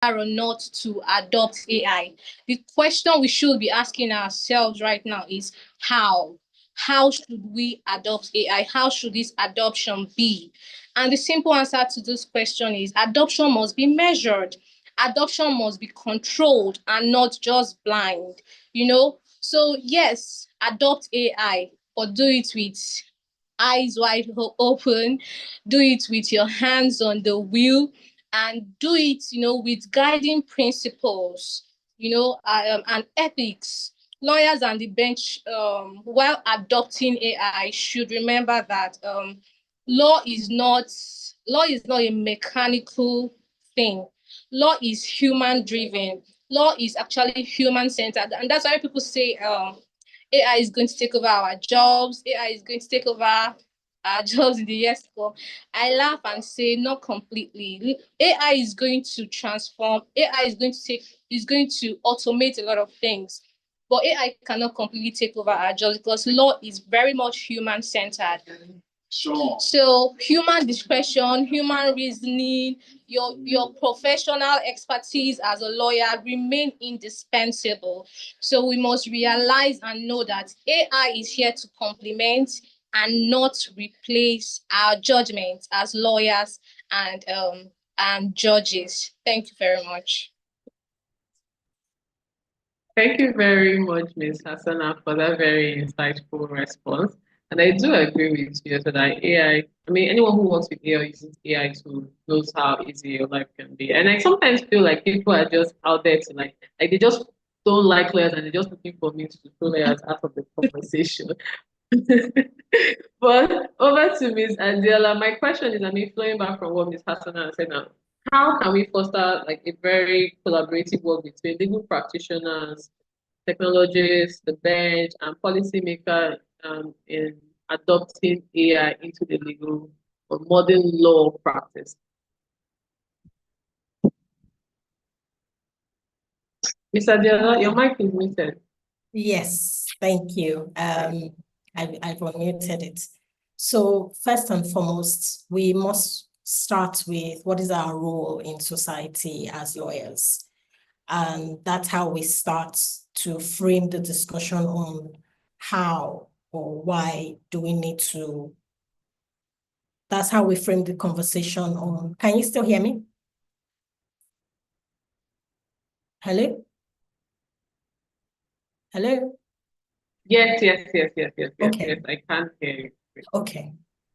or not to adopt AI. The question we should be asking ourselves right now is how? How should we adopt AI? How should this adoption be? And the simple answer to this question is adoption must be measured. Adoption must be controlled and not just blind, you know? So, yes, adopt AI, but do it with eyes wide open, do it with your hands on the wheel, and do it, with guiding principles, and ethics. Lawyers and the bench, while adopting AI, should remember that law is not law is not a mechanical thing. Law is human driven. Law is actually human centered, and that's why people say AI is going to take over our jobs. AI is going to take over our jobs in the years to come. I laugh and say not completely. AI is going to transform. AI is going to automate a lot of things. But AI cannot completely take over our jobs because law is very much human centered. Sure. So human discretion, human reasoning, your professional expertise as a lawyer remain indispensable. So we must realize and know that AI is here to complement and not replace our judgment as lawyers and judges. Thank you very much. Thank you very much, Ms. Hassana, for that very insightful response. And I do agree with you that AI, I mean, anyone who works with AI uses AI to knows how easy your life can be. And I sometimes feel like people are just out there to like they just don't like lawyers and they're just looking for me to throw lawyers out of the conversation. But over to Ms. Adela, my question is, I mean, flowing back from what Ms. Hassana said now, how can we foster like a very collaborative work between legal practitioners, technologists, the bench, and policymakers in adopting AI into the legal or modern law practice? Ms. Adela, your mic is muted. Yes, thank you. I've unmuted it. So first and foremost, we must start with what is our role in society as lawyers. And that's how we start to frame the discussion on how or why do we need to. That's how we frame the conversation on. Can you still hear me? Hello? Hello? Yes, okay. Yes, I can hear you. Okay.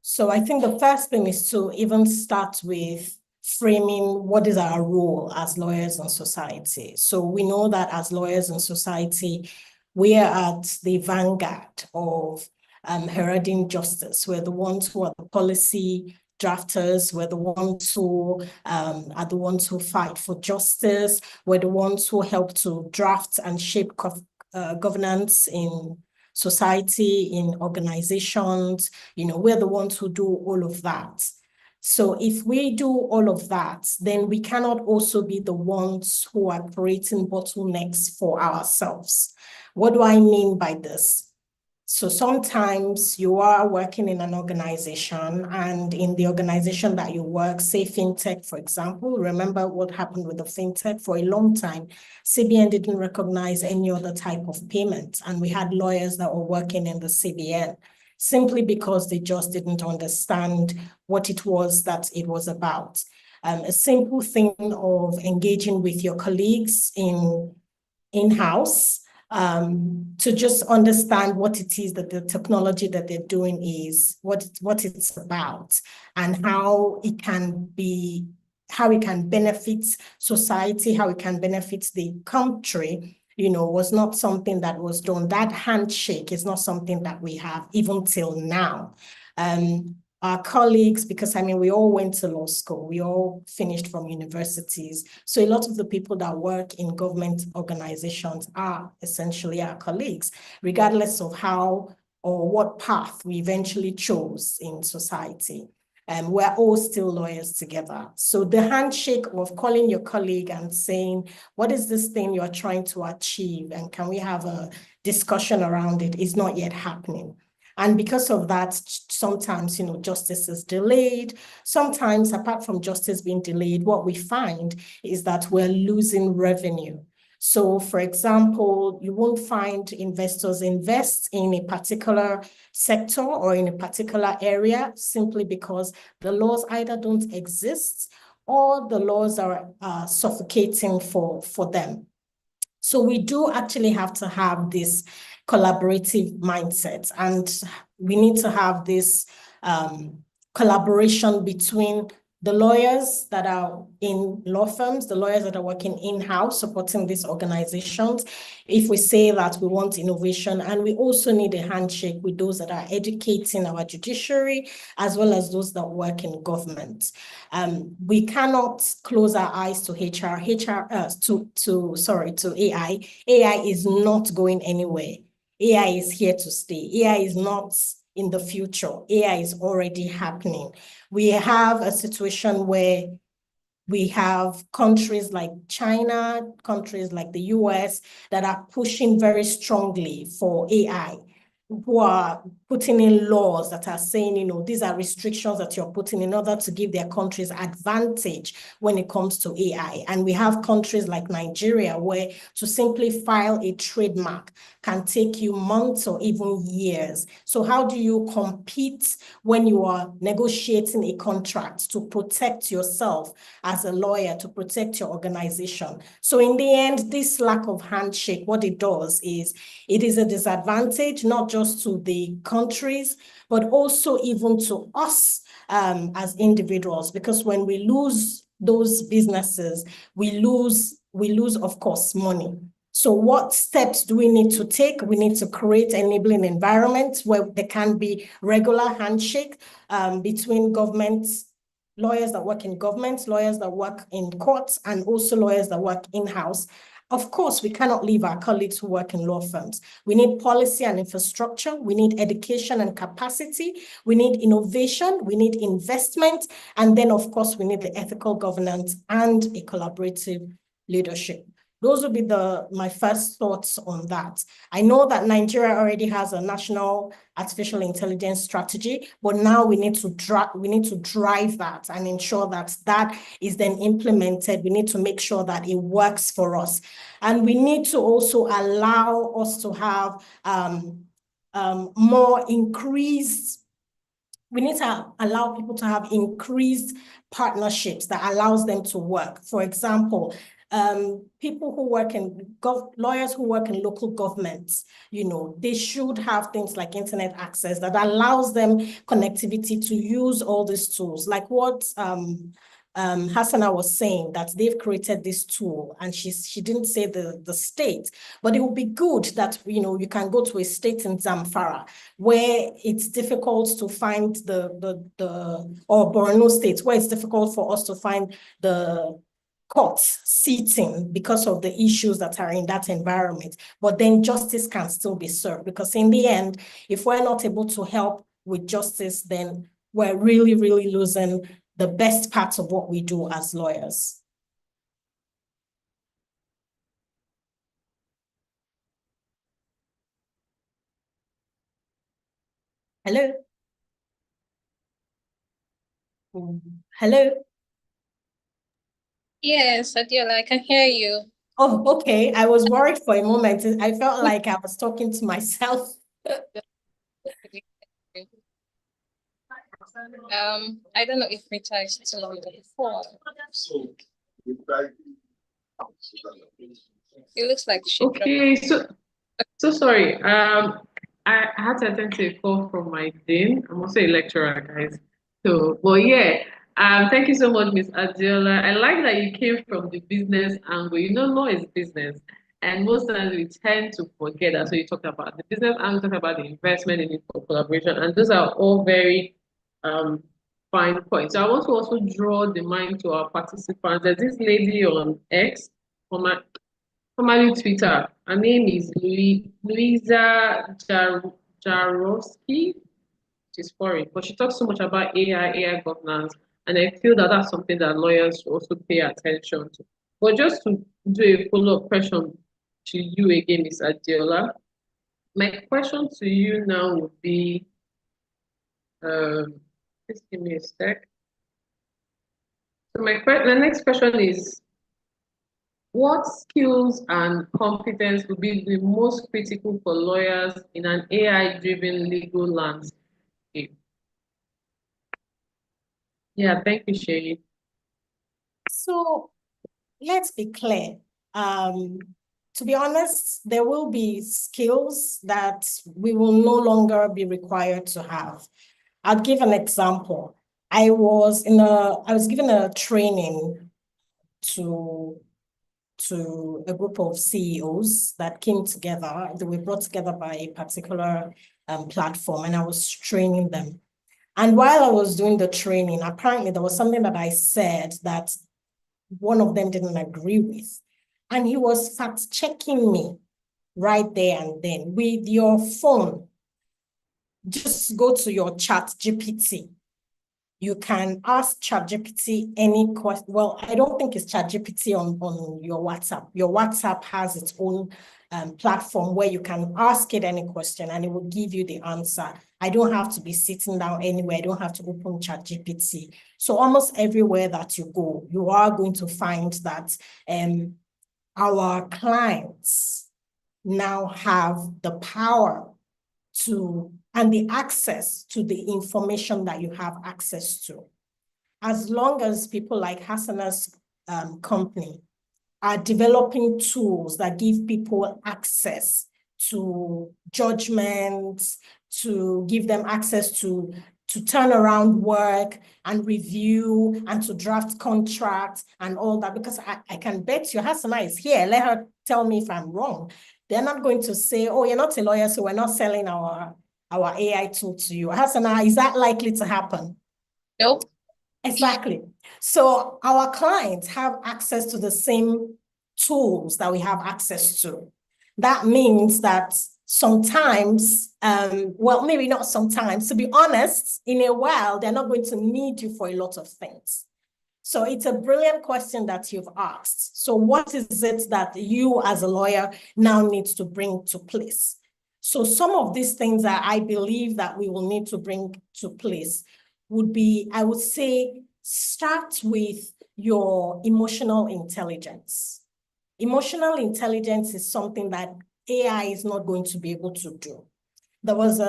So I think the first thing is to even start with framing what is our role as lawyers in society. So we know that as lawyers in society, we are at the vanguard of heralding justice. We're the ones who are the policy drafters. We're the ones who are the ones who fight for justice. We're the ones who help to draft and shape governance in society, in organizations. We're the ones who do all of that. So if we do all of that, then we cannot also be the ones who are creating bottlenecks for ourselves. What do I mean by this? So sometimes you are working in an organization, and in the organization that you work, say fintech, for example, remember what happened with the fintech? For a long time, CBN didn't recognize any other type of payment. And we had lawyers that were working in the CBN simply because they just didn't understand what it was that it was about. A simple thing of engaging with your colleagues in-house, to just understand what it is that the technology that they're doing is, what it's about, and how it can benefit society, how it can benefit the country, was not something that was done. That handshake is not something that we have even till now. Our colleagues, because we all went to law school, we all finished from universities. So a lot of the people that work in government organizations are essentially our colleagues, regardless of how or what path we eventually chose in society. We're all still lawyers together. So the handshake of calling your colleague and saying, what is this thing you're trying to achieve? And can we have a discussion around it is not yet happening. And because of that, sometimes, justice is delayed. Sometimes, apart from justice being delayed, what we find is that we're losing revenue. So, for example, you won't find investors invest in a particular sector or in a particular area simply because the laws either don't exist or the laws are suffocating for them. So we do actually have to have this collaborative mindset, and we need to have this collaboration between the lawyers that are in law firms, the lawyers that are working in-house supporting these organizations. If we say that we want innovation, and we also need a handshake with those that are educating our judiciary, as well as those that work in government. We cannot close our eyes to AI. AI is not going anywhere. AI is here to stay. AI is not in the future. AI is already happening. We have a situation where we have countries like China, countries like the US that are pushing very strongly for AI, who are putting in laws that are saying, these are restrictions that you're putting in order to give their countries advantage when it comes to AI. And we have countries like Nigeria where to simply file a trademark can take you months or even years. So how do you compete when you are negotiating a contract to protect yourself as a lawyer, to protect your organization? So in the end, this lack of handshake, what it does is it is a disadvantage, not just to the countries, but also even to us as individuals, because when we lose those businesses, we lose, of course, money. So what steps do we need to take? We need to create enabling environments where there can be regular handshake between governments, lawyers that work in government, lawyers that work in courts, and also lawyers that work in-house. Of course, we cannot leave our colleagues who work in law firms. We need policy and infrastructure. We need education and capacity. We need innovation. We need investment. And then, of course, we need the ethical governance and a collaborative leadership. Those would be my first thoughts on that. I know that Nigeria already has a national artificial intelligence strategy, but now we need to drive that and ensure that that is then implemented. We need to make sure that it works for us. And we need to also allow us to have more increased. We need to allow people to have increased partnerships that allows them to work. For example, people who work in lawyers who work in local governments, they should have things like internet access that allows them connectivity to use all these tools, like what Hassana was saying, that they've created this tool, and she didn't say the state, but it would be good that you can go to a state in Zamfara where it's difficult to find or Borno State, where it's difficult for us to find the courts seating because of the issues that are in that environment. But then justice can still be served, because in the end, if we're not able to help with justice, then we're really, really losing the best parts of what we do as lawyers. Hello? Hello? Yes, Adiola, I can hear you. Oh, okay. I was worried for a moment. I felt like I was talking to myself. I don't know if Rita is still on the phone. It looks like she Okay, so sorry. I had to attend to a call from my dean. I'm also a lecturer, guys. So, well, yeah. Thank you so much, Miss Adiola. I like that you came from the business angle. Law is business, and most times we tend to forget that. So you talked about the business angle, talked about the investment in it for collaboration, and those are all very fine points. So I want to also draw the mind to our participants. There's this lady on X, formerly Twitter. Her name is Louisa Jarowski. She's foreign, but she talks so much about AI governance, and I feel that that's something that lawyers should also pay attention to. But just to do a follow-up question to you again, Ms. Adiola, My question to you now would be, just give me a sec. So my next question is, what skills and competence will be the most critical for lawyers in an AI-driven legal landscape? Yeah, thank you, Shay. So let's be clear. To be honest, there will be skills that we will no longer be required to have. I'll give an example. I was given a training to a group of CEOs that came together, that were brought together by a particular platform, and I was training them. And while I was doing the training, apparently there was something that I said that one of them didn't agree with. And he was fact-checking me right there and then with your phone. Just go to your ChatGPT. You can ask ChatGPT any question. Well, I don't think it's ChatGPT on your WhatsApp. Your WhatsApp has its own platform where you can ask it any question and it will give you the answer. I don't have to be sitting down anywhere. I don't have to open ChatGPT. So almost everywhere that you go, you are going to find that our clients now have the power to and the access to the information that you have access to. As long as people like Hassana's company are developing tools that give people access to judgments, to give them access to turn around work and review and to draft contracts and all that, because I can bet you Hassana is here. Let her tell me if I'm wrong. They're not going to say, oh, you're not a lawyer, so we're not selling our AI tool to you. Hassana, is that likely to happen? Nope. Exactly. So our clients have access to the same tools that we have access to. That means that sometimes, well, maybe not sometimes, to be honest, in a while, they're not going to need you for a lot of things. So it's a brilliant question that you've asked. So what is it that you as a lawyer now need to bring to place? So some of these things that I believe that we will need to bring to place would be, I would say, start with your emotional intelligence. Emotional intelligence is something that AI is not going to be able to do. There was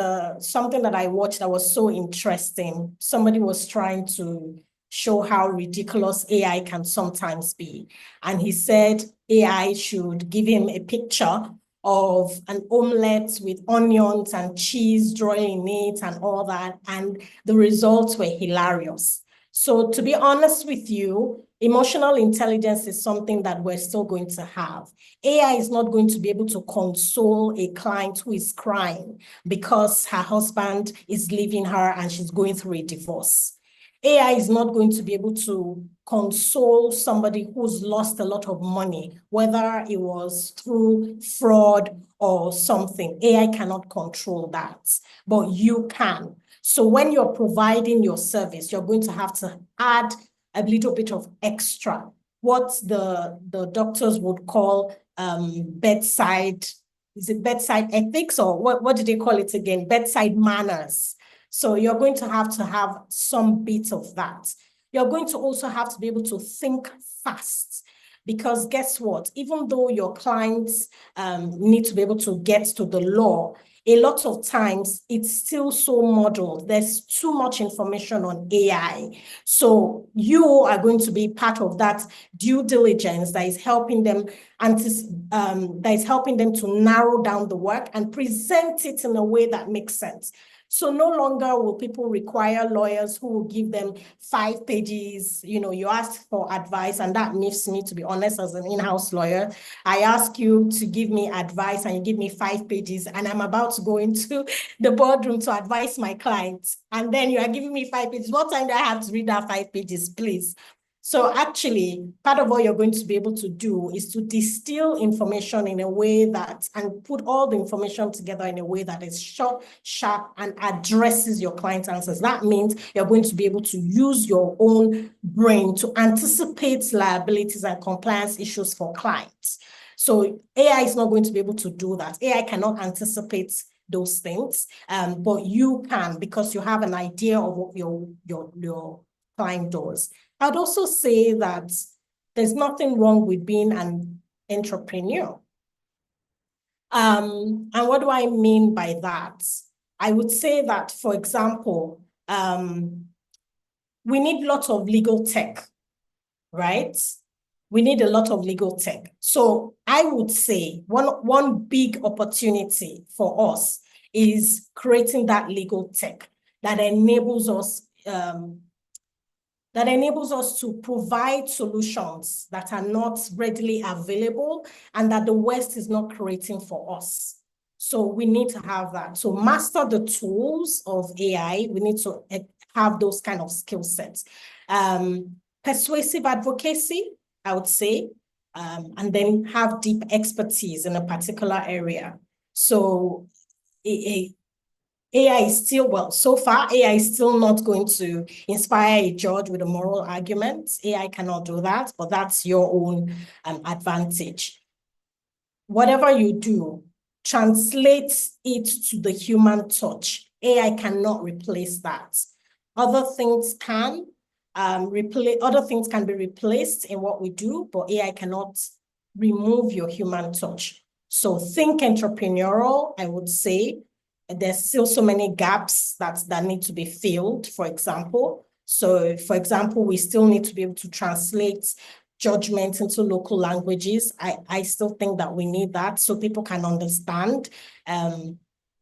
something that I watched that was so interesting. Somebody was trying to show how ridiculous AI can sometimes be. And he said AI should give him a picture of an omelette with onions and cheese drawing in it and all that. And the results were hilarious. So to be honest with you, emotional intelligence is something that we're still going to have. AI is not going to be able to console a client who is crying because her husband is leaving her and she's going through a divorce. AI is not going to be able to console somebody who's lost a lot of money, whether it was through fraud or something. AI cannot control that, but you can. So when you're providing your service, you're going to have to add a little bit of extra, what the doctors would call bedside, is it bedside ethics, or what do they call it again? Bedside manners. So you're going to have some bit of that. You're going to also have to be able to think fast, because guess what? Even though your clients need to be able to get to the law, a lot of times it's still so muddled. There's too much information on AI. So you are going to be part of that due diligence that is helping them to narrow down the work and present it in a way that makes sense. So no longer will people require lawyers who will give them 5 pages. You know, you ask for advice, and that miffs me, to be honest, as an in-house lawyer. I ask you to give me advice and you give me 5 pages, and I'm about to go into the boardroom to advise my clients. And then you are giving me 5 pages. What time do I have to read that 5 pages, please? So actually, part of what you're going to be able to do is to distill information in a way that, and put all the information together in a way that is short, sharp, and addresses your client's answers. That means you're going to be able to use your own brain to anticipate liabilities and compliance issues for clients. So AI is not going to be able to do that. AI cannot anticipate those things, but you can, because you have an idea of what your client does. I'd also say that there's nothing wrong with being an entrepreneur. And what do I mean by that? I would say that, for example, we need lots of legal tech, right? We need a lot of legal tech. So I would say one big opportunity for us is creating that legal tech that enables us to provide solutions that are not readily available and that the West is not creating for us. So we need to have that. So master the tools of AI. We need to have those kind of skill sets. Persuasive advocacy, I would say, and then have deep expertise in a particular area. So AI is still, well, so far, AI is still not going to inspire a judge with a moral argument. AI cannot do that, but that's your own advantage. Whatever you do, translate it to the human touch. AI cannot replace that. Other things can be replaced in what we do, but AI cannot remove your human touch. So think entrepreneurial, I would say. There's still so many gaps that need to be filled, for example. So, for example, we still need to be able to translate judgment into local languages. I still think that we need that so people can understand.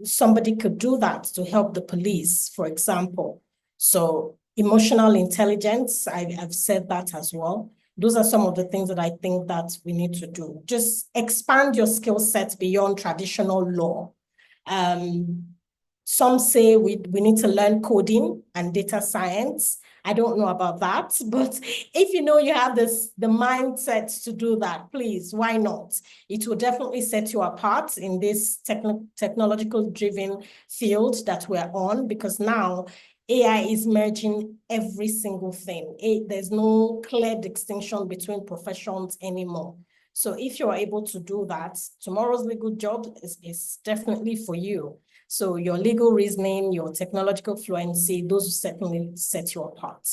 Somebody could do that to help the police, for example. So emotional intelligence, I've said that as well. Those are some of the things that I think that we need to do. Just expand your skill set beyond traditional law. Some say we need to learn coding and data science. I don't know about that, but if you know you have the mindset to do that, please, why not? It will definitely set you apart in this technological driven field that we're on, because now AI is merging every single thing. There's no clear distinction between professions anymore. So if you're able to do that, tomorrow's legal job is definitely for you. So your legal reasoning, your technological fluency, those certainly set you apart.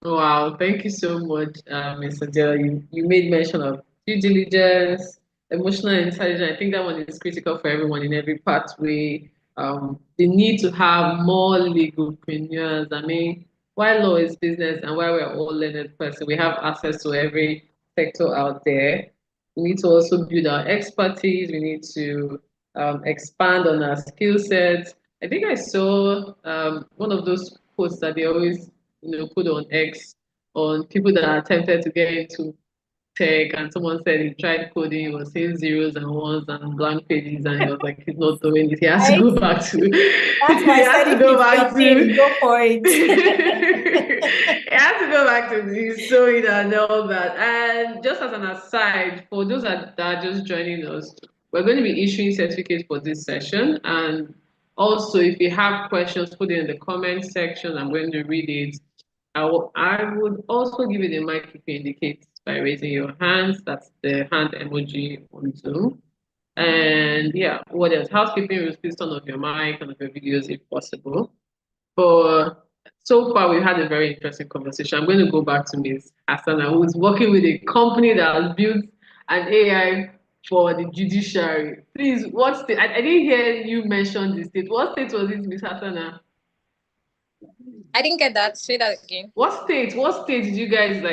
Wow, thank you so much, Ms. Adela. You made mention of due diligence, emotional intelligence. I think that one is critical for everyone in every pathway. The need to have more legalpreneurs. I mean, while law is business and while we're all learned person, we have access to every sector out there. We need to also build our expertise. We need to expand on our skill sets. I think I saw one of those posts that they always put on X on people that are tempted to get into tech, and someone said he tried coding, he was seeing zeros and ones and blank pages, and he was like, he's not doing it. He has to go back to That's why he I has said to if go it's back your thing, to go for it. he has to go back to the sewing and all that. And just as an aside, for those that are just joining us, we're going to be issuing certificates for this session. And also, if you have questions, put it in the comment section. I'm going to read it. I would also give you the mic if you indicate by raising your hands. That's the hand emoji on Zoom. And yeah, what else? Housekeeping rules, please turn off your mic and off your videos if possible. But so far, we've had a very interesting conversation. I'm going to go back to Ms. Asana, who is working with a company that has built an AI for the judiciary. Please, what state? I didn't hear you mention the state. What state was it, Ms. Asana? I didn't get that. Say that again. What state? What state did you guys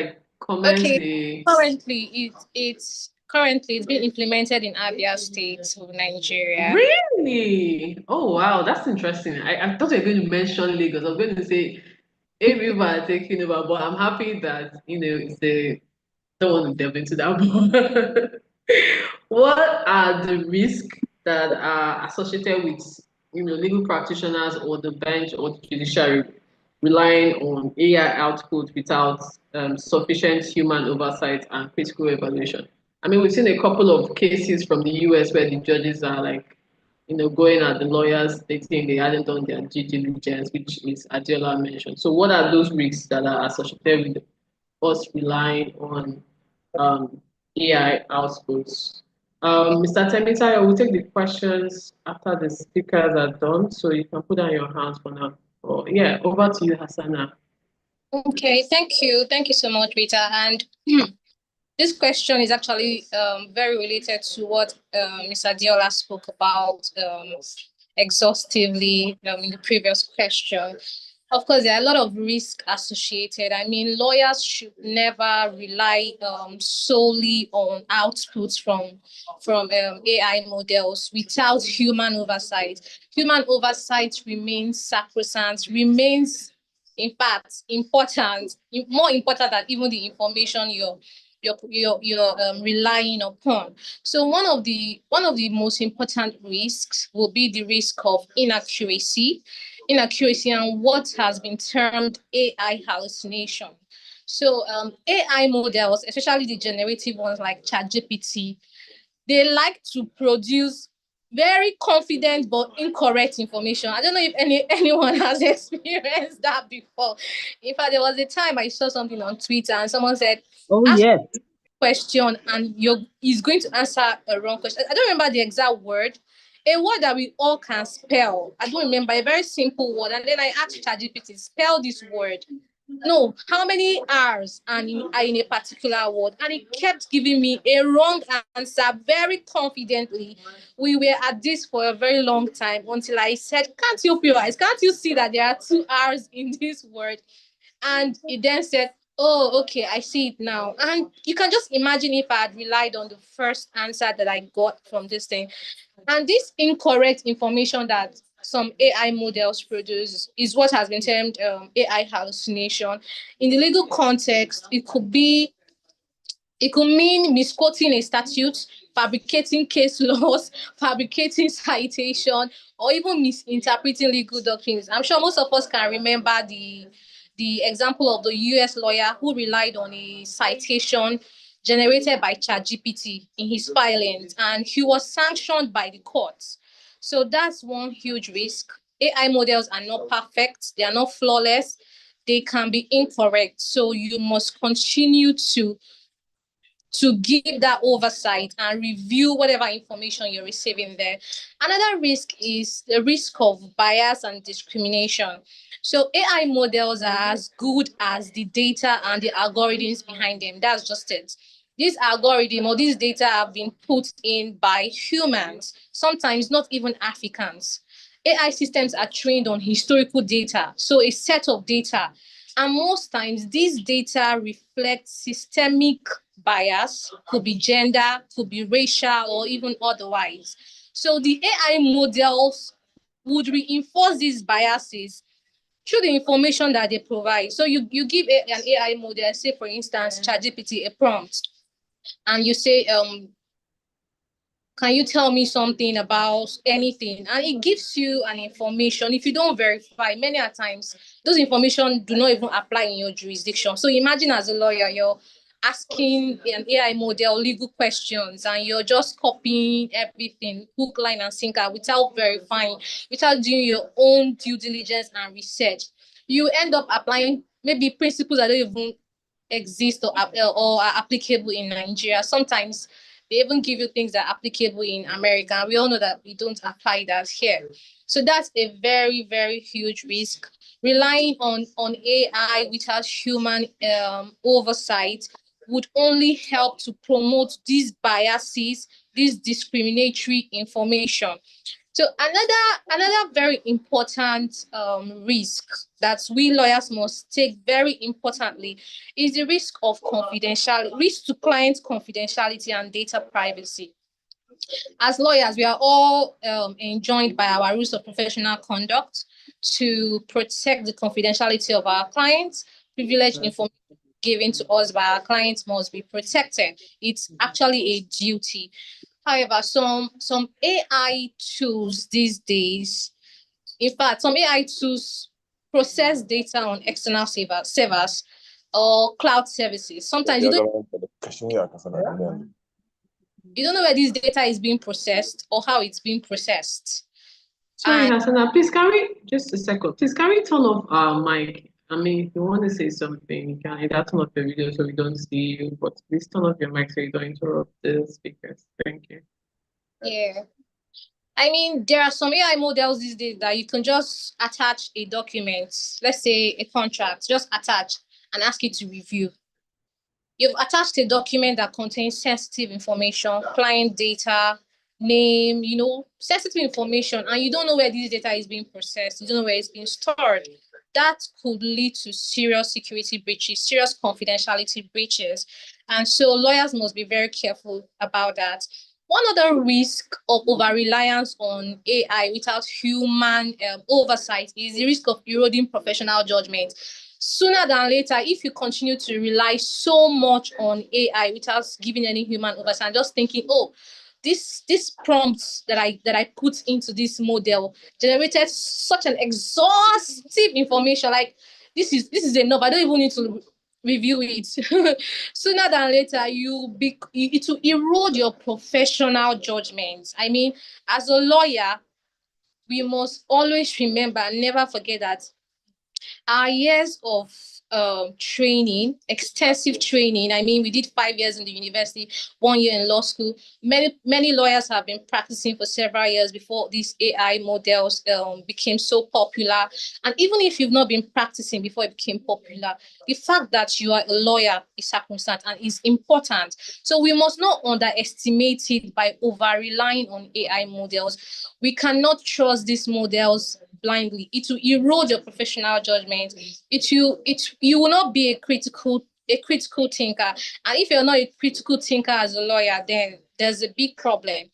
comment Okay. the? Currently it's being implemented in Abia State of Nigeria. Really? Oh wow, that's interesting. I thought you were going to mention Lagos. I was going to say A River are taking over, but I'm happy that it's a don't want to delve into that. But what are the risks that are associated with legal practitioners or the bench or the judiciary relying on AI output without sufficient human oversight and critical evaluation. I mean, we've seen a couple of cases from the US where the judges are like, going at the lawyers stating they hadn't done their due diligence, which Ms. Adiola mentioned. So, what are those risks that are associated with us relying on AI outputs? Mr. Temitayo, we'll take the questions after the speakers are done, so you can put down your hands for now. Oh, yeah, over to you, Hassana. Okay, thank you. Thank you so much, Rita. And this question is actually very related to what Ms. Adiola spoke about exhaustively in the previous question. Of course, there are a lot of risks associated. I mean, lawyers should never rely solely on outputs from AI models without human oversight. Human oversight remains sacrosanct, remains, in fact, important, more important than even the information you're relying upon. So one of the most important risks will be the risk of inaccuracy and what has been termed AI hallucination. So AI models, especially the generative ones like ChatGPT, they like to produce very confident but incorrect information. I don't know if anyone has experienced that before. In fact, there was a time I saw something on Twitter and someone said, Oh, ask yes. a question and he's going to answer a wrong question. I don't remember the exact word. A word that we all can spell. I don't remember, a very simple word. And then I asked ChatGPT, spell this word. No, how many R's are in a particular word? And it kept giving me a wrong answer very confidently. We were at this for a very long time until I said, can't you open your eyes? Can't you see that there are two R's in this word? And it then said, oh, okay, I see it now. And you can just imagine if I had relied on the first answer that I got from this thing. And this incorrect information that some AI models produce is what has been termed AI hallucination. In the legal context, it could mean misquoting a statute, fabricating case laws, fabricating citation, or even misinterpreting legal doctrines. I'm sure most of us can remember the example of the US lawyer who relied on a citation generated by ChatGPT in his filings, and he was sanctioned by the courts. So that's one huge risk. AI models are not perfect, they are not flawless, they can be incorrect. So you must continue to give that oversight and review whatever information you're receiving there. Another risk is the risk of bias and discrimination. So AI models are as good as the data and the algorithms behind them. That's just it. This algorithm or this data have been put in by humans, sometimes not even Africans. AI systems are trained on historical data, so a set of data. And most times, these data reflect systemic bias, could be gender, could be racial, or even otherwise. So the AI models would reinforce these biases through the information that they provide. So you give an AI model, say for instance, ChatGPT a prompt, and you say, can you tell me something about anything? And it gives you an information. If you don't verify, many a times those information do not even apply in your jurisdiction. So imagine as a lawyer, you're asking an AI model legal questions and you're just copying everything, hook, line, and sinker without verifying, without doing your own due diligence and research. You end up applying maybe principles that don't even exist or are applicable in Nigeria. Sometimes they even give you things that are applicable in America. And we all know that we don't apply that here. So that's a very, very huge risk. Relying on AI without human oversight would only help to promote these biases, this discriminatory information. So another very important risk that we lawyers must take very importantly is the risk of risk to client confidentiality and data privacy. As lawyers, we are all enjoined by our rules of professional conduct to protect the confidentiality of our clients. Privileged information given to us by our clients must be protected. It's actually a duty. However, some AI tools these days, in fact, some AI tools process data on external servers or cloud services. Sometimes you don't know where this data is being processed or how it's being processed. Sorry, Hassana, please can we, just a second, please can we turn off our mic? I mean, if you want to say something, you can either turn off the video so we don't see you, but please turn off your mic so you don't interrupt the speakers. Thank you. Yeah. I mean, there are some AI models these days that you can just attach a document, let's say a contract, just attach and ask it to review. You've attached a document that contains sensitive information, client data, name, sensitive information, and you don't know where this data is being processed. You don't know where it's being stored. That could lead to serious security breaches, serious confidentiality breaches. And so lawyers must be very careful about that. One other risk of over-reliance on AI without human oversight is the risk of eroding professional judgment. Sooner than later, if you continue to rely so much on AI without giving any human oversight, and just thinking, oh, this prompts that I put into this model generated such an exhaustive information, like this is enough. I don't even need to review it. Sooner than later, it will erode your professional judgment. I mean, as a lawyer, we must always remember and never forget that our years of training, extensive training. I mean, we did 5 years in the university, 1 year in law school. Many lawyers have been practicing for several years before these AI models became so popular. And even if you've not been practicing before it became popular, the fact that you are a lawyer is circumstance and is important. So we must not underestimate it by over-relying on AI models. We cannot trust these models blindly. It will erode your professional judgment. You will not be a critical thinker. And if you're not a critical thinker as a lawyer, then there's a big problem.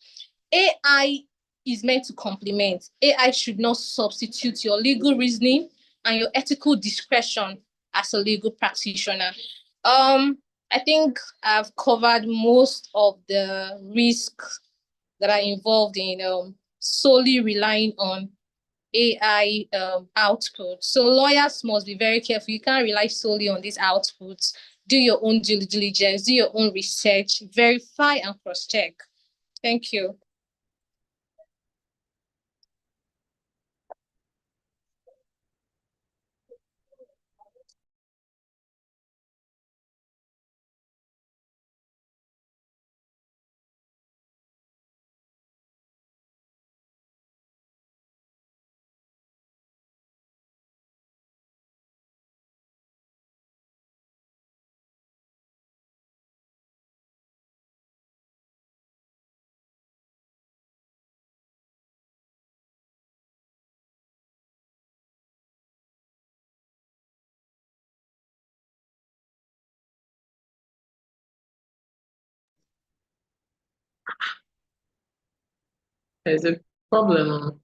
AI is meant to complement. AI should not substitute your legal reasoning and your ethical discretion as a legal practitioner. I think I've covered most of the risks that are involved in solely relying on AI output. So lawyers must be very careful. You can't rely solely on these outputs. Do your own due diligence, do your own research, verify and cross-check. Thank you. There's a problem.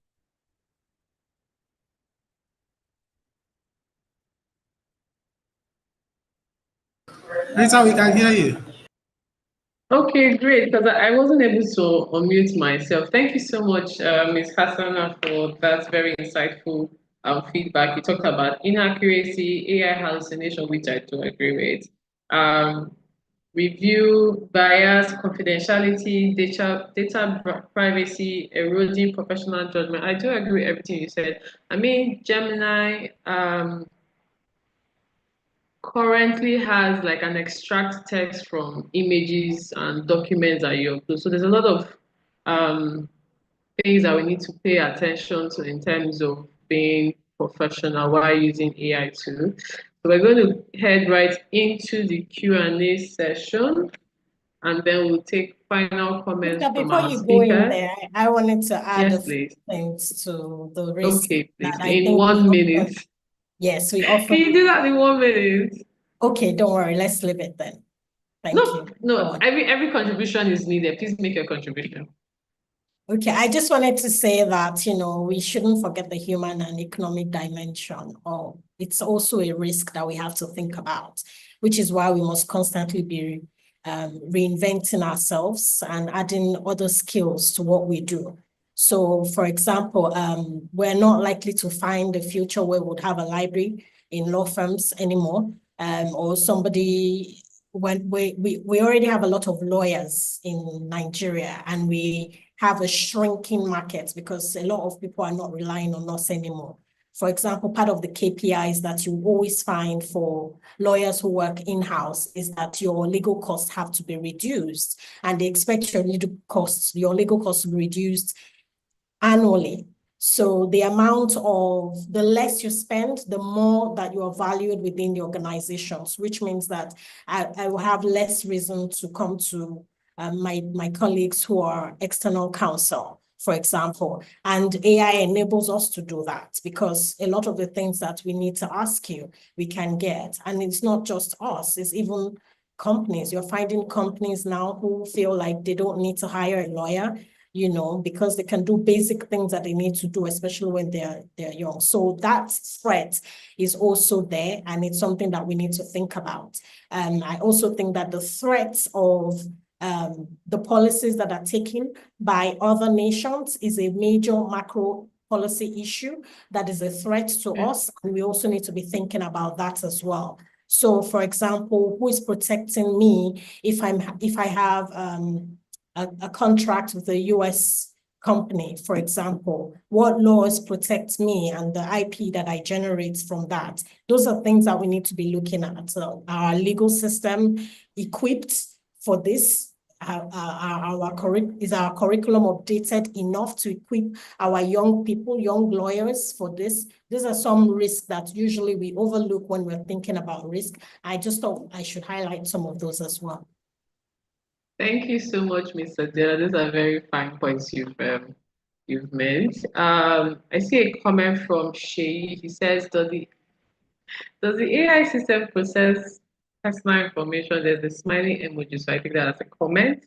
Rita, we can hear you. Okay, great, because I wasn't able to unmute myself. Thank you so much, Ms. Hassana, for that very insightful feedback. You talked about inaccuracy, AI hallucination, which I do agree with. Review, bias, confidentiality, data privacy, eroding professional judgment. I do agree with everything you said. I mean, Gemini currently has like an extract text from images and documents that you upload. So there's a lot of things that we need to pay attention to in terms of being professional while using AI too. So we're going to head right into the Q&A session, and then we'll take final comments from Before our you go in speakers. there, I wanted to add Yes, a few please. things to the risk Okay, please. that I In think 1 minute. Yes, we Can often. you do that in 1 minute? Okay, don't worry. Let's leave it then. Thank you. No. Every contribution is needed. Please make your contribution. Okay, I just wanted to say that, we shouldn't forget the human and economic dimension. It's also a risk that we have to think about, which is why we must constantly be reinventing ourselves and adding other skills to what we do. So, for example, we're not likely to find a future where we would have a library in law firms anymore, or somebody, when we already have a lot of lawyers in Nigeria, and we have a shrinking market because a lot of people are not relying on us anymore. For example, part of the KPIs that you always find for lawyers who work in-house is that your legal costs have to be reduced, and they expect your legal costs to be reduced annually. So the the less you spend, the more that you are valued within the organizations, which means that I will have less reason to come to my colleagues who are external counsel, for example. And AI enables us to do that, because a lot of the things that we need to ask you, we can get. And it's not just us, it's even companies. You're finding companies now who feel like they don't need to hire a lawyer, because they can do basic things that they need to do, especially when they're young. So that threat is also there, and it's something that we need to think about. I also think that the threats of the policies that are taken by other nations is a major macro policy issue that is a threat to us, and we also need to be thinking about that as well. So, for example, who is protecting me if I have a contract with a US company, for example? What laws protect me and the IP that I generate from that? Those are things that we need to be looking at. So our legal system equipped for this? Is our curriculum updated enough to equip our young people, young lawyers for this? These are some risks that usually we overlook when we're thinking about risk. I just thought I should highlight some of those as well. Thank you so much, Mr. Adela. These are very fine points you've made. I see a comment from Shay. He says, does the AI system process personal information? There's a smiley emoji, so I think that's a comment.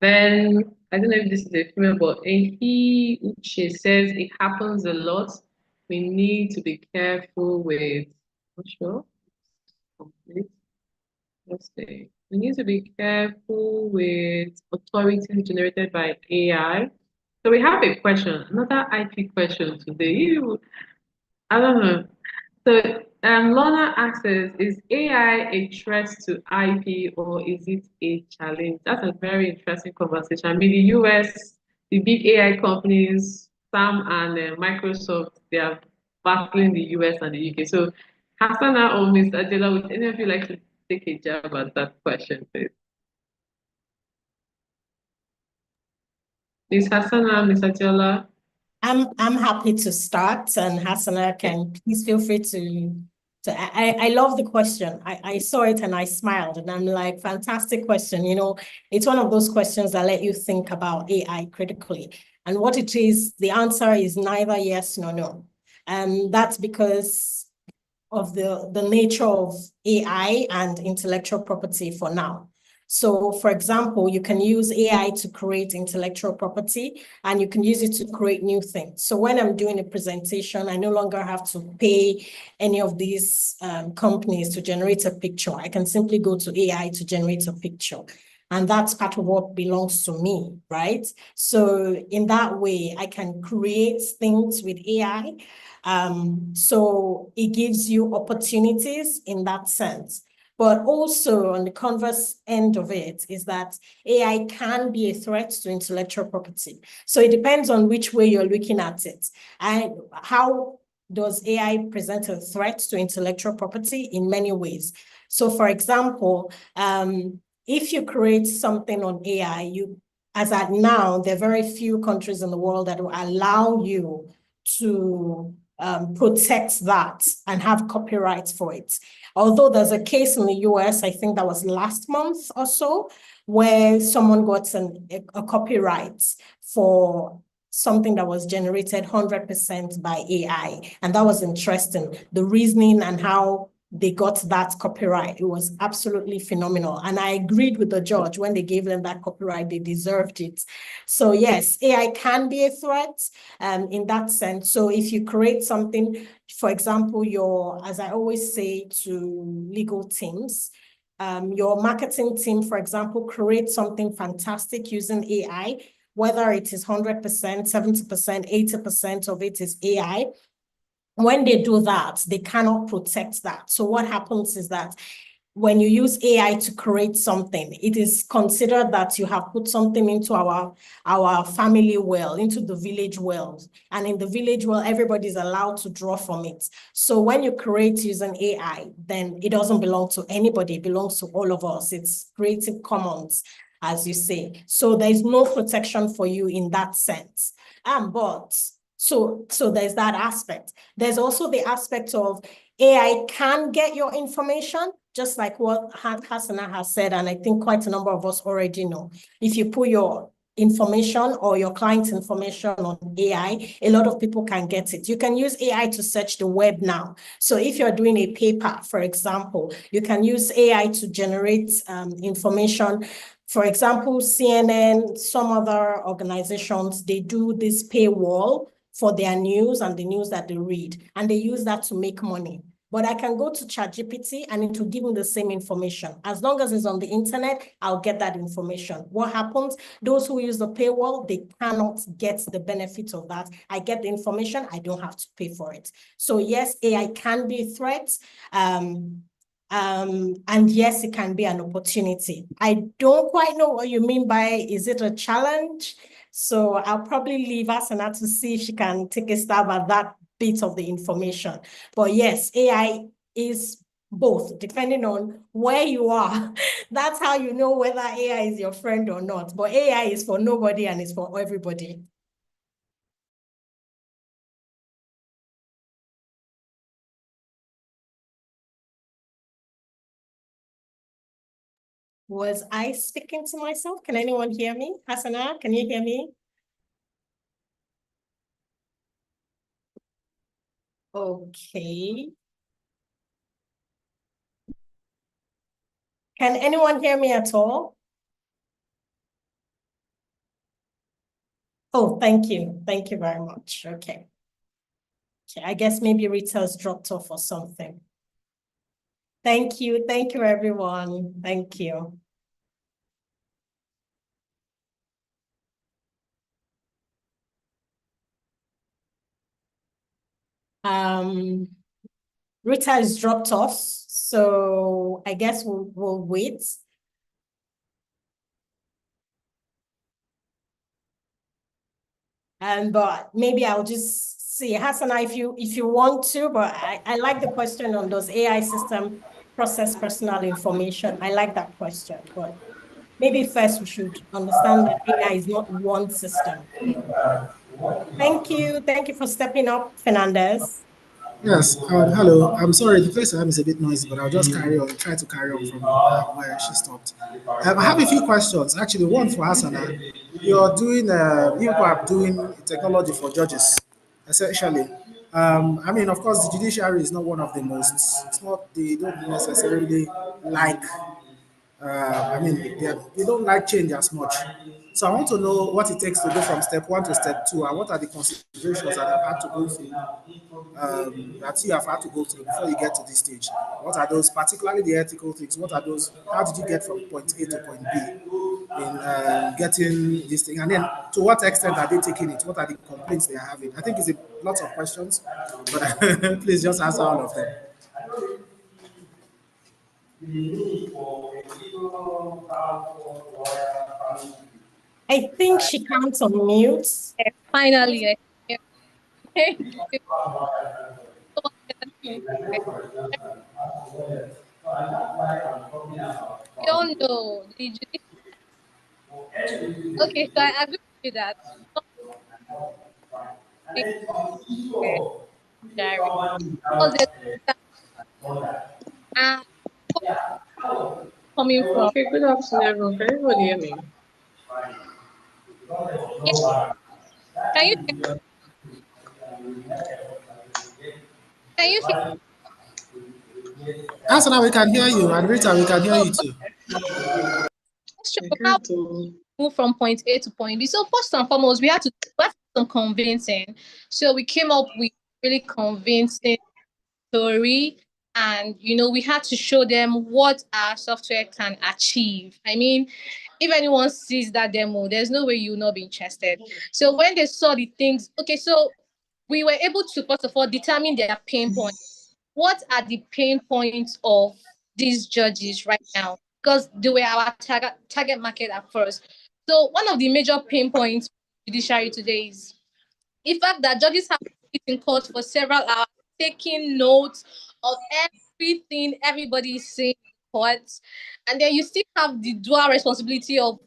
Then I don't know if this is a female, but she says it happens a lot. We need to be careful with. Not sure. Complete. Let's see. We need to be careful with authorities generated by AI. So we have a question, another IP question today. I don't know. So Lorna asks, is AI a threat to IP or is it a challenge? That's a very interesting conversation. I mean, the US, the big AI companies, Sam and Microsoft, they are battling the US and the UK. So Hassana or Mr. Adela, would any of you like to take a jab at that question, please? Ms. Hassana, Ms. Adela. I'm happy to start, and Hassana can please feel free to I love the question. I saw it and I smiled, and I'm like, fantastic question. It's one of those questions that let you think about AI critically. And what it is, the answer is neither yes nor no. And that's because of the nature of AI and intellectual property for now. So, for example, you can use AI to create intellectual property, and you can use it to create new things. So when I'm doing a presentation, I no longer have to pay any of these companies to generate a picture. I can simply go to AI to generate a picture. And that's part of what belongs to me, right? So in that way, I can create things with AI. So it gives you opportunities in that sense. But also on the converse end of it is that AI can be a threat to intellectual property. So it depends on which way you're looking at it. And how does AI present a threat to intellectual property? In many ways. So for example, if you create something on AI, as at now, there are very few countries in the world that will allow you to protect that and have copyright for it. Although there's a case in the US, I think that was last month or so, where someone got a copyright for something that was generated 100% by AI. And that was interesting. The reasoning and how they got that copyright, it was absolutely phenomenal. And I agreed with the judge when they gave them that copyright, they deserved it. So yes, AI can be a threat in that sense. So if you create something, for example, as I always say to legal teams, your marketing team, for example, create something fantastic using AI. whether it is 100%, 70%, 80% of it is AI. When they do that, they cannot protect that. So what happens is that when you use AI to create something, it is considered that you have put something into our family well, into the village well. And in the village well, everybody's allowed to draw from it. So when you create using AI, then it doesn't belong to anybody. It belongs to all of us. It's Creative Commons, as you say. So there's no protection for you in that sense. So there's that aspect. There's also the aspect of AI can get your information, just like what Hasana has said, and I think quite a number of us already know. If you put your information or your client's information on AI, a lot of people can get it. You can use AI to search the web now. So if you're doing a paper, for example, you can use AI to generate information. For example, CNN, some other organizations, they do this paywall for their news and the news that they read, and they use that to make money. But I can go to ChatGPT and it will give me the same information. As long as it's on the internet, I'll get that information. What happens? Those who use the paywall, they cannot get the benefit of that. I get the information, I don't have to pay for it. So yes, AI can be a threat. And yes, it can be an opportunity. I don't quite know what you mean by, is it a challenge? So I'll probably leave Asana to see if she can take a stab at that bit of the information. But yes, AI is both, depending on where you are. That's how you know whether AI is your friend or not. But AI is for nobody and it's for everybody. Was I speaking to myself? Can anyone hear me? Hasana, can you hear me? Okay. Can anyone hear me at all? Oh, thank you. Thank you very much. Okay. Okay, I guess maybe Rita's dropped off or something. Thank you. Thank you, everyone. Thank you. Rita is dropped off, so I guess we'll wait. But maybe I'll just see, Hasana, if you want to, but I like the question on those AI system process personal information. I like that question, but maybe first we should understand that AI is not one system. Thank you. Thank you for stepping up, Fernandez. Yes, hello. I'm sorry, the place I am is a bit noisy, but I'll just try to carry on from where she stopped. I have a few questions. Actually, one for Hasana. You're doing, you are doing technology for judges, essentially. I mean, of course, the judiciary is not one of the most, it's not, they don't necessarily like I mean, they don't like change as much. So I want to know what it takes to go from step one to step two, and what are the considerations that I've had to go through, that you have had to go through before you get to this stage. What are those, particularly the ethical things? What are those? How did you get from point A to point B in getting this thing? And then to what extent are they taking it? What are the complaints they are having? I think it's a lot of questions, but please just answer all of them. I think she can't unmute. Finally, I don't know. Okay, so I agree with you that diary because uh, coming from. Okay, good afternoon, everyone. Can everybody hear me? Yeah, can you can you Answer, we can hear you, and Rita, we can hear hear? you too. Question I how can't do. move from point A to point B. So first and foremost, we had to do some convincing. So we came up with really convincing story, and we had to show them what our software can achieve. I mean, if anyone sees that demo, there's no way you will not be interested. So when they saw the things, okay, so we were able to first of all determine their pain points. What are the pain points of these judges right now? Because they were our target market at first. So one of the major pain points of judiciary today is in fact that judges have to sit in court for several hours taking notes of everything everybody is saying in court. And then you still have the dual responsibility of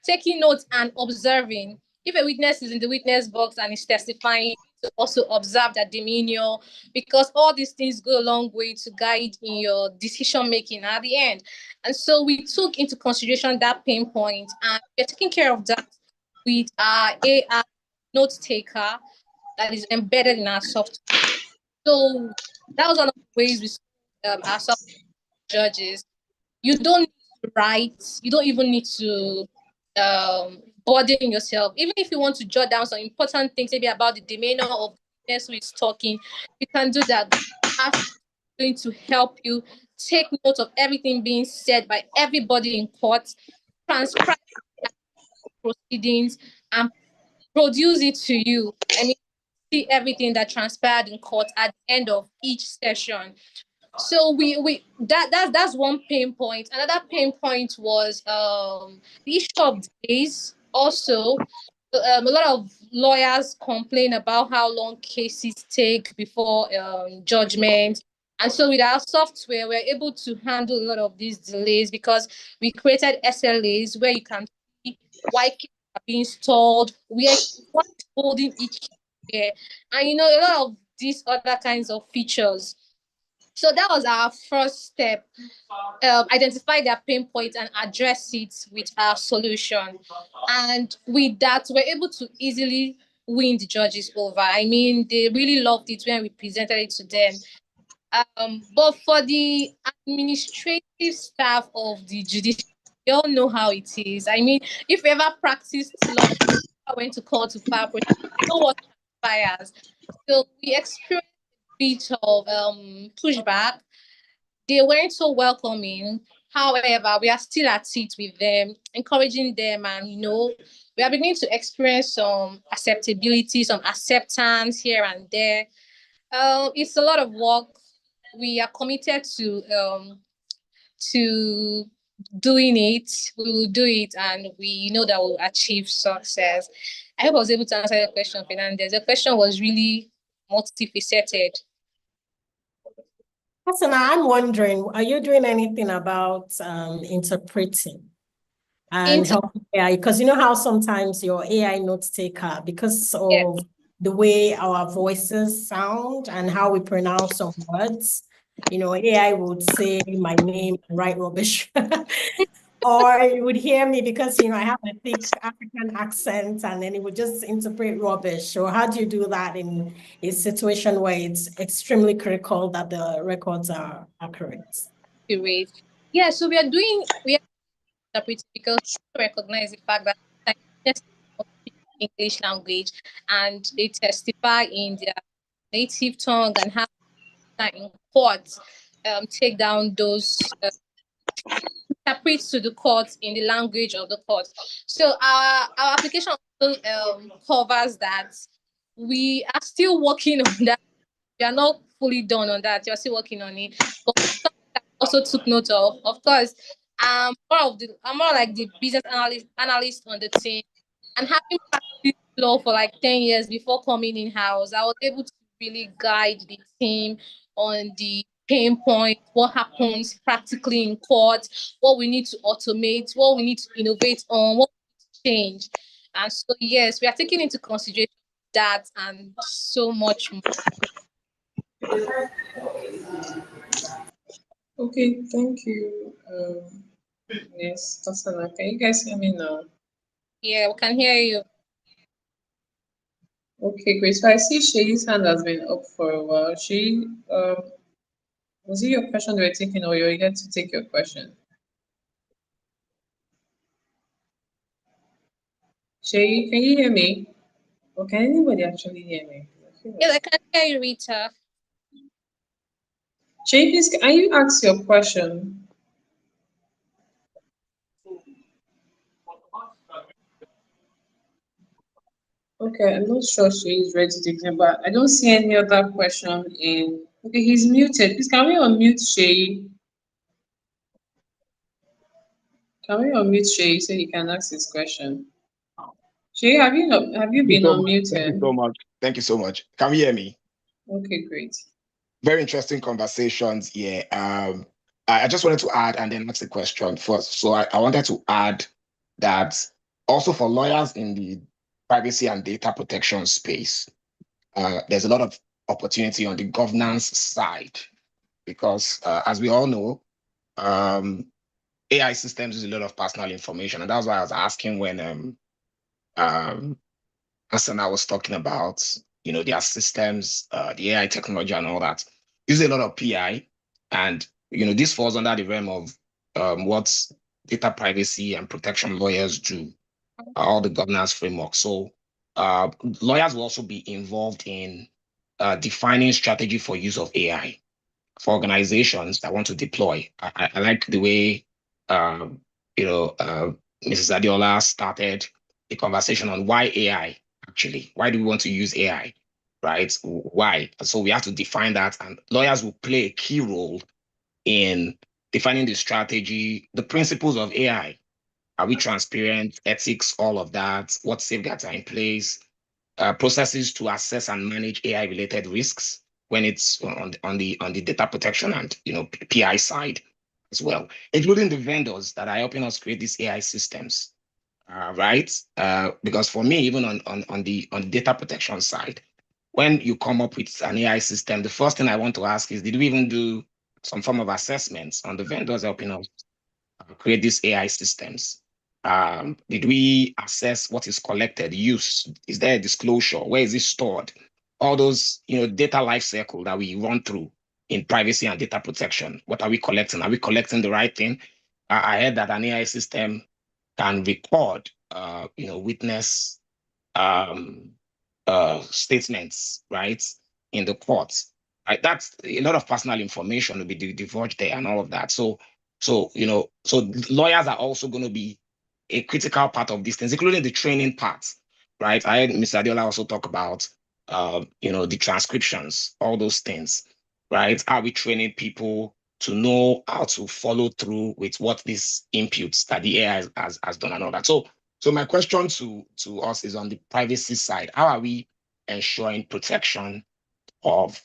taking notes and observing. If a witness is in the witness box and is testifying, you need to also observe their demeanor, because all these things go a long way to guide in your decision making at the end. And so we took into consideration that pain point, and we're taking care of that with our AI note taker that is embedded in our software. So that was one of the ways we our software judges. You don't need to write. You don't even need to burden yourself. Even if you want to jot down some important things, maybe about the demeanor of the person who is talking, you can do that. That's going to help you take note of everything being said by everybody in court, transcribe proceedings, and produce it to you. I mean, see everything that transpired in court at the end of each session. So that's one pain point. Another pain point was the issue of delays. Also, a lot of lawyers complain about how long cases take before judgment. And so with our software, we're able to handle a lot of these delays because we created SLAs where you can see why cases are being stalled, what is holding each case, and a lot of these other kinds of features. So that was our first step. Identify their pain points and address it with our solution. And with that, we're able to easily win the judges over. I mean, they really loved it when we presented it to them. But for the administrative staff of the judiciary, they all know how it is. I mean, if you ever practiced law, went to court to file, you know what transpires. So we experienced a bit of pushback. They weren't so welcoming. However, we are still at it with them, encouraging them, and we are beginning to experience some acceptability, some acceptance here and there. It's a lot of work. We are committed to doing it. We will do it, and we know that we'll achieve success. I hope I was able to answer your question, Fernandez. The question was really multifaceted. Hassan, I'm wondering, are you doing anything about interpreting and helping AI? Because you know how sometimes your AI note taker, because of the way our voices sound and how we pronounce some words, AI would say my name and write rubbish. Or you would hear me because, I have a thick African accent, and then it would just interpret rubbish. Or how do you do that in a situation where it's extremely critical that the records are accurate? Great. Yeah, so we are interpreting because we recognize the fact that they speak English language and they testify in their native tongue and have in court take down those interpret to the court in the language of the court. So our application also covers that. We are still working on that. We are not fully done on that. You're still working on it. But also took note of. Of course, I'm more like the business analyst on the team, and having practiced law for like 10 years before coming in house, I was able to really guide the team on the pain point, what happens practically in court, what we need to automate, what we need to innovate on, what we need to change. And so yes, we are taking into consideration that and so much more. Okay, thank you. Yes, Tasana, can you guys hear me now? Yeah, we can hear you. Okay, great. So I see Shei's hand has been up for a while. Shei, was it your question they were taking, or you're here to take your question? Shei, can you hear me? Or can anybody actually hear me? Yes, I can hear you, Rita. Shei, please, can you ask your question? Okay, I'm not sure she is ready to take, but I don't see any other question in. Okay, he's muted. Please, can we unmute Shay? Can we unmute Shay so he can ask his question? Shay, have you been unmuted? Thank you so much. Thank you so much. Can you hear me? Okay, great. Very interesting conversations here. I just wanted to add and then ask the question first. So I wanted to add that also for lawyers in the privacy and data protection space, there's a lot of opportunity on the governance side because, as we all know, AI systems use a lot of personal information, and that's why I was asking when Asana was talking about, their systems, the AI technology and all that. Use a lot of PI, and this falls under the realm of what data privacy and protection lawyers do, all the governance framework. So lawyers will also be involved in defining strategy for use of AI for organizations that want to deploy. I like the way Mrs. Adiola started the conversation on why AI actually. Why do we want to use AI? Right? Why? So we have to define that, and lawyers will play a key role in defining the strategy, the principles of AI. Are we transparent? Ethics, all of that. What safeguards are in place? Processes to assess and manage AI-related risks when it's on the data protection and PI side as well, including the vendors that are helping us create these AI systems. Right? Because for me, even on the data protection side, when you come up with an AI system, the first thing I want to ask is, did we even do some form of assessments on the vendors helping us create these AI systems? Did we assess what is collected, use? Is there a disclosure? Where is it stored? All those, data life cycle that we run through in privacy and data protection. What are we collecting? Are we collecting the right thing? I heard that an AI system can record, witness statements, right, in the courts. Right? That's a lot of personal information will be divulged there and all of that. So lawyers are also going to be a critical part of these things, including the training part, right? I heard Mr. Adiola also talk about, the transcriptions, all those things, right? Are we training people to know how to follow through with what these inputs that the AI has done and all that? So my question to us is on the privacy side. How are we ensuring protection of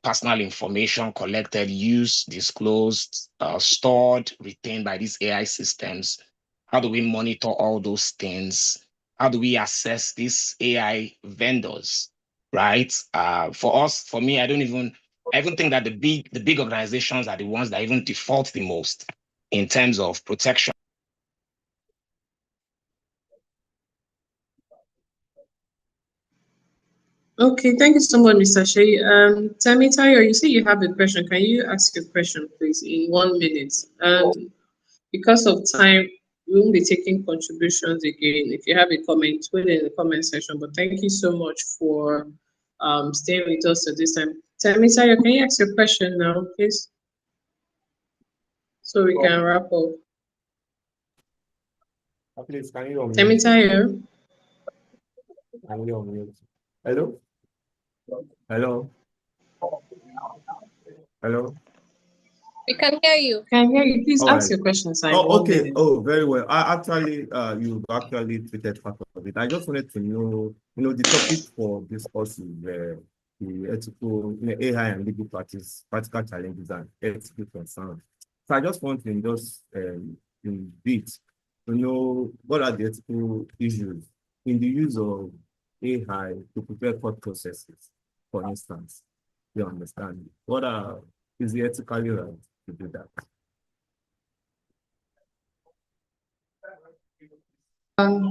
personal information collected, used, disclosed, stored, retained by these AI systems? How do we monitor all those things? How do we assess these AI vendors, right? For me, I even think that the big organizations are the ones that even default the most in terms of protection. Okay, thank you so much, Mr. Shay. Tayo, you say you have a question. Can you ask your question, please, in 1 minute? Because of time, we won't be taking contributions again. If you have a comment, put it in the comment section. But thank you so much for staying with us at this time. Tayo, can you ask your question now, please? So we can wrap up. Please, can you unmute? Tayo. Can you unmute? Hello? Hello? Hello? We can hear you. Can hear you. Please All ask right. your question, Simon. Oh, okay. Oh, very well. I actually, you've actually tweeted part of it. I just wanted to know, the topic for this course is the ethical, AI and legal practice, practical challenges and ethical concerns. So I just want to just in bit to know what are the ethical issues in the use of AI to prepare court processes, for instance. You understand? Is the ethically right to do that?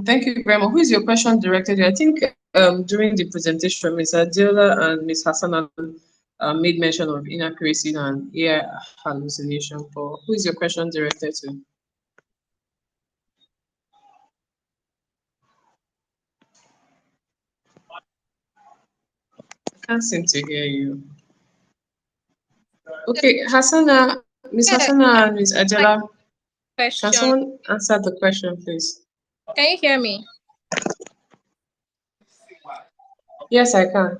Thank you very much. Who is your question directed to? I think during the presentation, Ms. Adela and Ms. Hassan made mention of inaccuracy and AI hallucination. But who is your question directed to? I can't seem to hear you. Okay, Hassana, Ms. Hassana and Ms. Adela, can someone answer the question, please? Can you hear me? Yes, I can.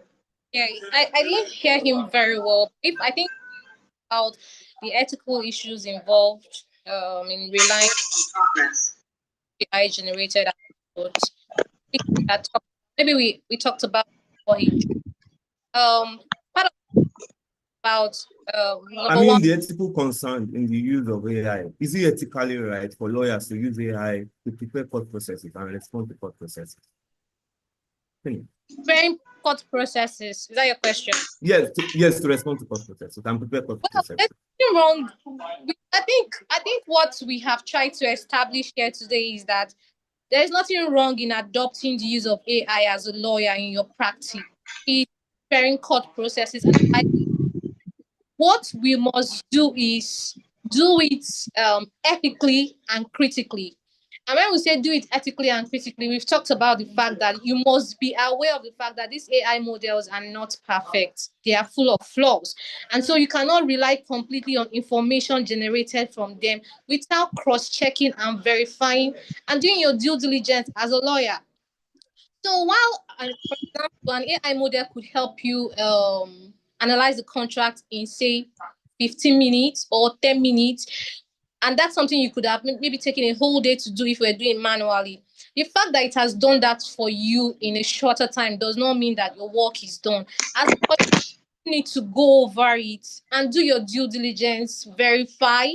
Yeah, I didn't hear him very well. If I think about the ethical issues involved in relying on AI generated outputs. That maybe we talked about part of about I number one. mean, the ethical concern in the use of AI. Is it ethically right for lawyers to use AI to prepare court processes and respond to court processes? Very court processes. Is that your question? Yes, to respond to court processes and prepare court Well, processes. there's nothing wrong. I think what we have tried to establish here today is that there is nothing wrong in adopting the use of AI as a lawyer in your practice, in preparing court processes. What we must do is do it ethically and critically. And when we say do it ethically and critically, we've talked about the fact that you must be aware of the fact that these AI models are not perfect. They are full of flaws. And so you cannot rely completely on information generated from them without cross-checking and verifying and doing your due diligence as a lawyer. So while, for example, an AI model could help you analyze the contract in, say, 15 minutes or 10 minutes, and that's something you could have maybe taken a whole day to do if we're doing manually. The fact that it has done that for you in a shorter time does not mean that your work is done. As you need to go over it and do your due diligence, verify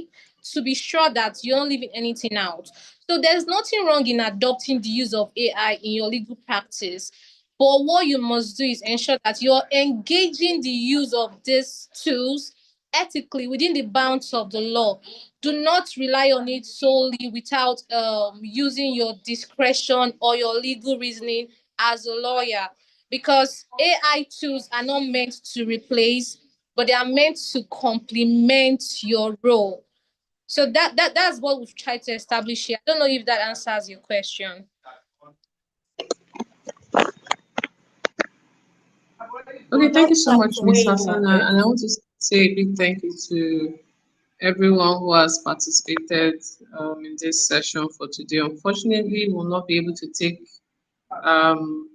to be sure that you're not leaving anything out. So there's nothing wrong in adopting the use of AI in your legal practice. But what you must do is ensure that you're engaging the use of these tools ethically within the bounds of the law. Do not rely on it solely without using your discretion or your legal reasoning as a lawyer, because AI tools are not meant to replace, but they are meant to complement your role. So that's what we've tried to establish here. I don't know if that answers your question. Okay, thank you so Thanks much, for Ms. weighing in on Hassana. this. And I want to say a big thank you to everyone who has participated in this session for today. Unfortunately, we will not be able to take um,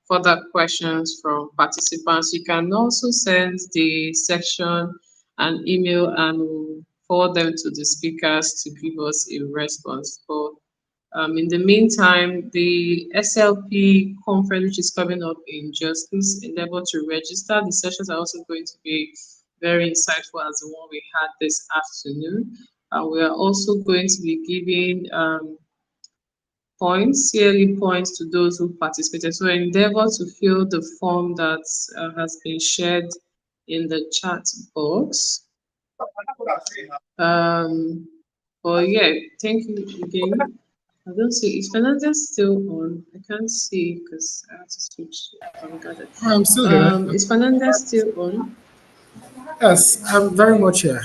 further questions from participants. You can also send the section an email and we'll forward them to the speakers to give us a response. But in the meantime, the SLP conference, which is coming up in Justice, endeavor to register. The sessions are also going to be very insightful as the one we had this afternoon. We are also going to be giving points, yearly points to those who participated. So endeavor to fill the form that has been shared in the chat box. But yeah, thank you again. I don't see, is Fernandez still on? I can't see because I have to switch. Got it. I'm still here. Is Fernandez still on? Yes, I'm very much here.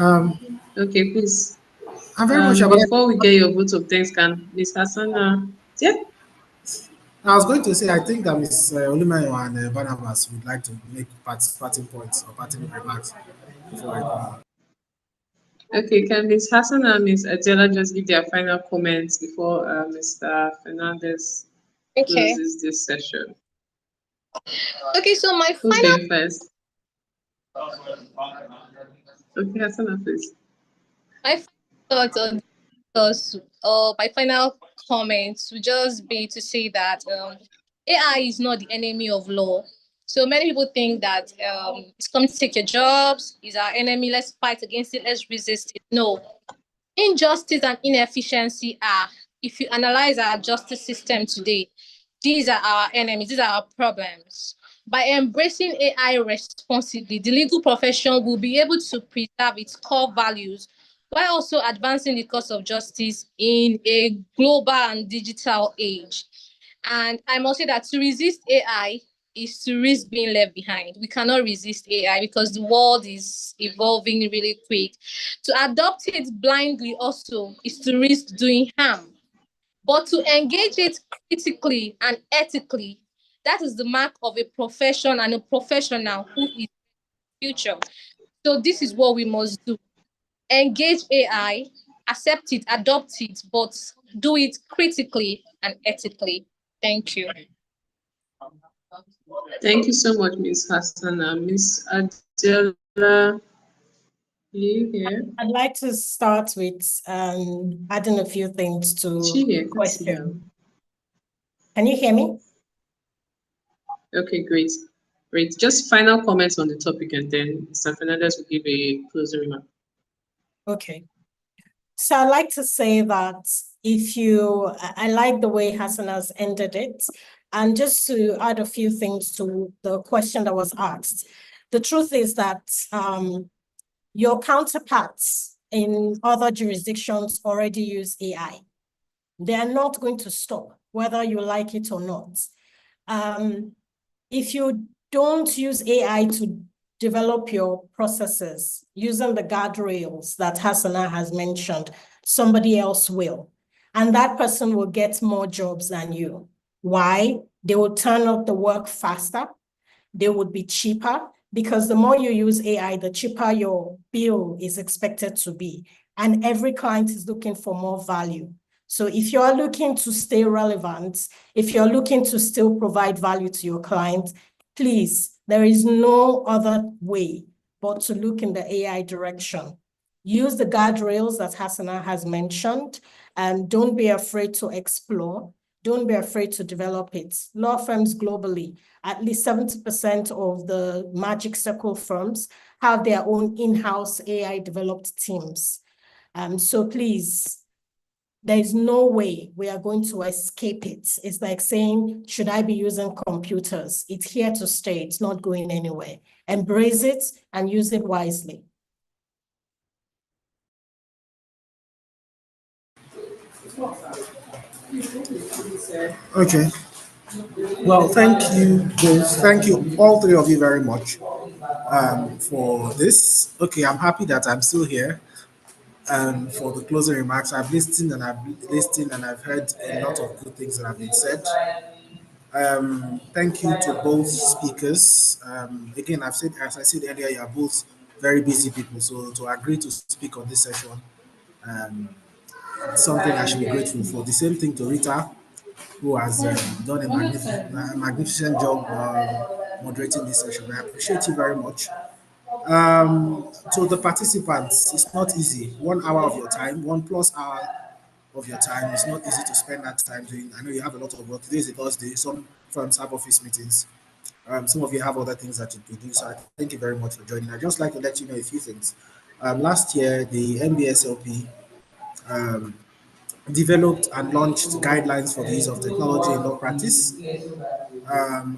Okay, please. I'm very much here, but Before we get your vote of thanks, can Ms. Hassana, yeah? I was going to say I think that Ms. Olumayo and Barnabas would like to make parting points or parting remarks before I come out. Okay, can Ms. Hassan and Ms. Adela just give their final comments before Mr. Fernandez Okay. closes this session? Okay, so my Who's final going first? Okay, Hassan, please. my final thoughts on this, my final comments would just be to say that AI is not the enemy of law. So many people think that it's coming to take your jobs, is our enemy, let's fight against it, let's resist it. No. Injustice and inefficiency are, if you analyze our justice system today, these are our enemies, these are our problems. By embracing AI responsibly, the legal profession will be able to preserve its core values while also advancing the cause of justice in a global and digital age. And I must say that to resist AI is to risk being left behind. We cannot resist AI because the world is evolving really quick. To adopt it blindly also is to risk doing harm. But to engage it critically and ethically, that is the mark of a profession and a professional who is future. So this is what we must do. Engage AI, accept it, adopt it, but do it critically and ethically. Thank you. Thank you so much, Miss Hassana. Miss Adela, you here? I'd like to start with adding a few things to She here? the Good to see question. Can you hear me? Okay, great. Great. Just final comments on the topic, and then Mr. Fernandez will give a closing remark. Okay. So I'd like to say that I like the way Hassan has ended it. And just to add a few things to the question that was asked. The truth is that your counterparts in other jurisdictions already use AI. They are not going to stop, whether you like it or not. If you don't use AI to develop your processes using the guardrails that Hassana has mentioned, somebody else will. And that person will get more jobs than you. Why? They will turn out the work faster. They would be cheaper, because the more you use AI, the cheaper your bill is expected to be. And every client is looking for more value. So if you are looking to stay relevant, if you're looking to still provide value to your client, please, there is no other way but to look in the AI direction. Use the guardrails that Hassana has mentioned, and don't be afraid to explore. Don't be afraid to develop it. Law firms globally, at least 70% of the Magic Circle firms have their own in-house AI developed teams. So please, there is no way we are going to escape it. It's like saying, should I be using computers? It's here to stay. It's not going anywhere. Embrace it and use it wisely. Okay. Well, thank you both. Thank you, all three of you, very much for this. Okay, I'm happy that I'm still here. For the closing remarks, I've listened and I've heard a lot of good things that have been said. Thank you to both speakers. Again, as I said earlier, you are both very busy people. So to agree to speak on this session, it's something I should be grateful for. The same thing to Rita, who has done a magnificent job moderating this session. I appreciate you very much. To the participants, it's not easy. 1 hour of your time, 1+ hour of your time. It's not easy to spend that time doing. I know you have a lot of work. Today is a Thursday. Some firms have office meetings. Some of you have other things that you do. So I thank you very much for joining. I'd just like to let you know a few things. Last year, the MBSLP developed and launched guidelines for the use of technology in law practice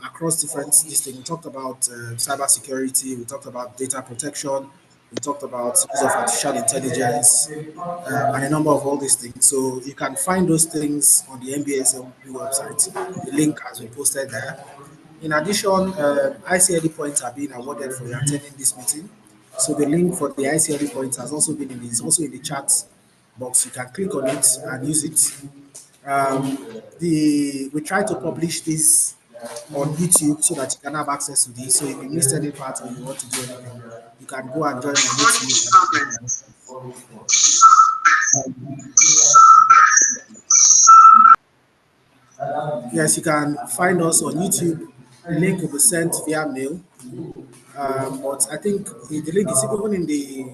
across different this thing. We talked about cyber security, we talked about data protection, we talked about use of artificial intelligence, and a number of all these things. So you can find those things on the MBSLP website. The link has been posted there. In addition, ICLE points are being awarded for attending this meeting. So the link for the ICLE points has also been is also in the chat box. You can click on it and use it. We try to publish this on YouTube so that you can have access to this. So if you missed any part or you want to do anything, you can go and join on YouTube. Yes, you can find us on YouTube. The link will be sent via mail. But I think the link is even in the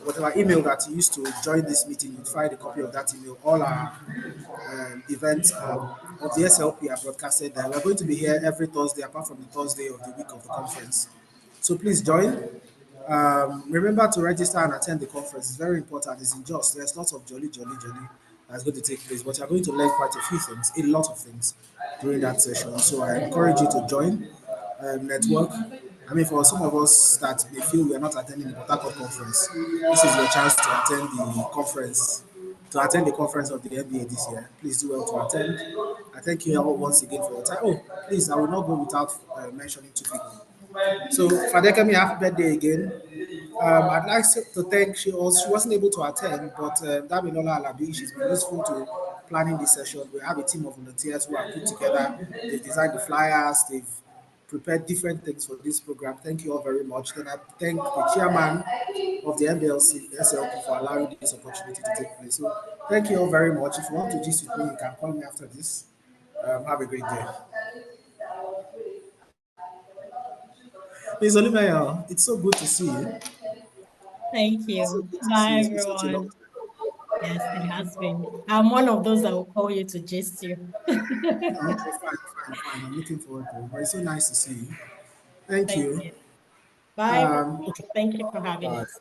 whatever email that you used to join this meeting. You find a copy of that email. All our events of the SLP are broadcasted there. We're going to be here every Thursday, apart from the Thursday of the week of the conference. So please join. Remember to register and attend the conference. It's very important. It's in just. There's lots of jolly that's going to take place. But you're going to learn quite a few things, a lot of things during that session. So I encourage you to join, network. I mean, for some of us that may feel we are not attending the Port Harcourt conference, this is your chance to attend the conference, of the NBA this year. Please do well to attend. I thank you all once again for your time. Oh, please, I will not go without mentioning two people. So, Fadekemi, happy birthday again. I'd like to thank she wasn't able to attend, but Damilola Alabi, she's been useful to planning this session. We have a team of volunteers who are put together. They've designed the flyers. They've prepared different things for this program. Thank you all very much. Then I thank the chairman of the MBLC SLP for allowing this opportunity to take place. So thank you all very much. If you want to gist with me, you can call me after this. Have a great day. Ms. Olivia, it's so good to see you. Thank It's so you. good to see Bye, you. It's been such a long everyone. time. Yes, it has been. I'm one of those that will call you to gist you. Okay, fine. I'm looking forward to it. But it's so nice to see you. Thank Thank you. you. Bye, everyone. Okay. Thank you for having Bye. us.